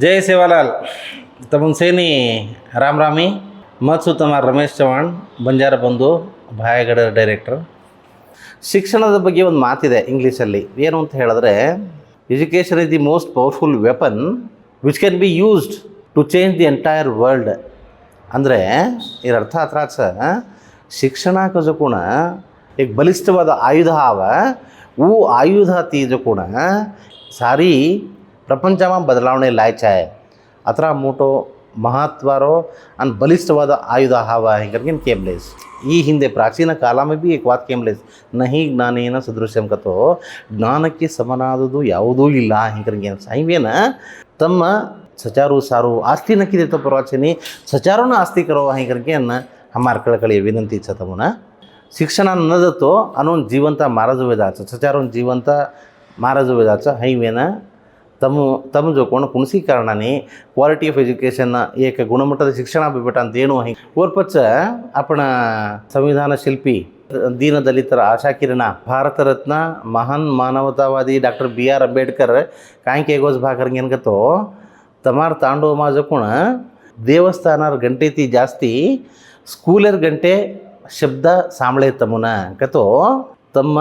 जय सेवालाल तमनसेनी राम रामी ಮತ್ತು ತಮಾರ್ ರಮೇಶ್ ಚವಾಣ್ ಬಂಜಾರ ಬಂಧು ಭಾಯಗಡ ಡೈರೆಕ್ಟರ್. ಶಿಕ್ಷಣದ ಬಗ್ಗೆ ಒಂದು ಮಾತಿದೆ ಇಂಗ್ಲೀಷಲ್ಲಿ, ಏನು ಅಂತ ಹೇಳಿದ್ರೆ, education is the most powerful weapon which can be used to change the entire world. ಅಂದರೆ ಇದರ अर्थ अत्राच शिक्षण का जो कोण एक बलिष्ठवाद आयुध हवा वो आयुध ती जो कोण सारी प्रपंचाમાં बदलावणे लायचं आहे. अത്ര मोठो महत्वारो आणि बलिष्ठवाद आयुध हवा आहे करके केमलेस. ಈ ಹಿಂದೆ ಪ್ರಾಚೀನ ಕಾಲ में भी एक बात केमलेस नहीं ज्ञानेन सदृश्यं कतो, ಜ್ಞಾನಕ್ಕೆ ಸಮನಾದದು ಯಾವುದೂ ಇಲ್ಲ ಹಿಂಗೆ ಸಾಯಿವೇನ ತಮ್ಮ सचारू सारू आस्ती नक्की देतो परवाचनी सचारू न आस्ती करो हे करके हमार कळकळी विनंती छ तमुना. शिक्षण न देतो आणून जिवंत महाराज वेदाचं सचारून जिवंत महाराज वेदाचं हैवेन तम जो कोण कुणसी कारणाने क्वालिटी ऑफ एज्युकेशन एक गुणमಟ್ಟದ ಶಿಕ್ಷಣ ಬಿಟ್ಟ ಅಂತ ಏನು ಓರ್ಪಚ್ಚ आपण संविधान शिल्पी दीनदलितर आशाकिरण भारत रत्न महान मानवतावादी डॉक्टर BR अंबेडकर काय के गोज भाकर घेनगतो तमार तांडो माझं कोण देवस्थानार गंटे ती जास्ती स्कूलर गंटे शब्द सांभळे तमुन कतो तಮ್ಮ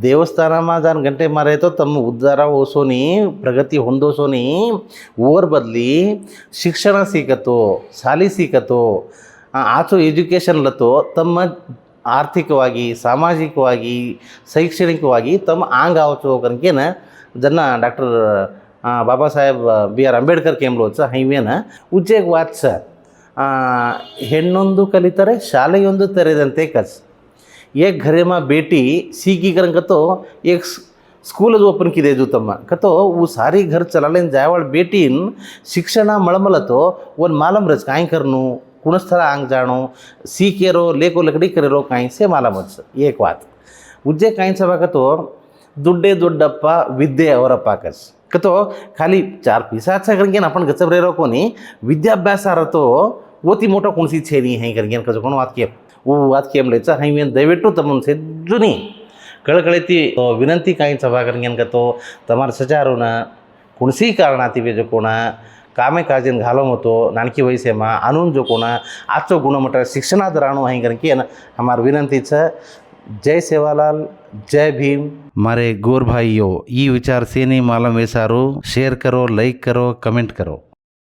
ದೇವಸ್ಥಾನમાં जान गंटे मारे तो तಮ್ಮ उद्धार होसोनी प्रगति ಹೊಂದೋಸೋನಿ ಓರ್ बदली ಶಿಕ್ಷಣ ಸಿಕ್ಕतो ಶಾಲಿ ಸಿಕ್ಕतो ಆಚೋ ಎಜುಕೇಷನ್ ಲतो ತಮ್ಮ ಆರ್ಥಿಕವಾಗಿ ಸಾಮಾಜಿಕವಾಗಿ ಶೈಕ್ಷಣಿಕವಾಗಿ ತಮ್ಮ ಆಂಗ आवचो करकेन ज्यांना डॉक्टर बाबासाहेब BR अंबेडकर केंब्रोचं ಹೈವೇನ ಉಜ್ಜೆಗ್ ವಾತ್ಸ ಹೆಣ್ಣೊಂದು ಕಲಿತರೆ ಶಾಲೆಯೊಂದು ತೆರೆದಂತೆ ಕಸ್. एक घरे में बेटी सीखी कर कतो एक स्कूल ओपन की दे जो तम्मा कतो वो सारी घर चलाले जायवाळ बेटीन शिक्षण मळमलतो वन मालम रच काय करनो कुणस्थळ आंग जाणो सीखेरो लेको लकडी करेरो काय से मालमच एक बात उज्जे काय सभा कतो दुड्डे दुड्डप्प विद्ये ಅವರಪ್ಪ कस कतो खाली चार पिसाचा करके आपण गचबरेरो कोणी विद्याभ्यास रतो ओती मोठा कोणसी छेनी हे करके कजो कोण वात के वो वाद केमलेचा हैवेन दयविಟ್ಟು तमन से जुनी कळकळीती विनंती काही सभा करगेन तो तमार सचारून कुणसी कारणाती वे जो कोण कामे काजीन घालो मतो नानकी वयसेमा आणून जो कोण आजचो गुणमट्ट शिक्षणात राहणो आहे करके हमार विनंतीचं. जय सेवालाल, जय भीम. मारे गोर भाइयों, ये विचार से नहीं मालूम वैसारो शेयर करो, लाइक करो, कमेंट करो.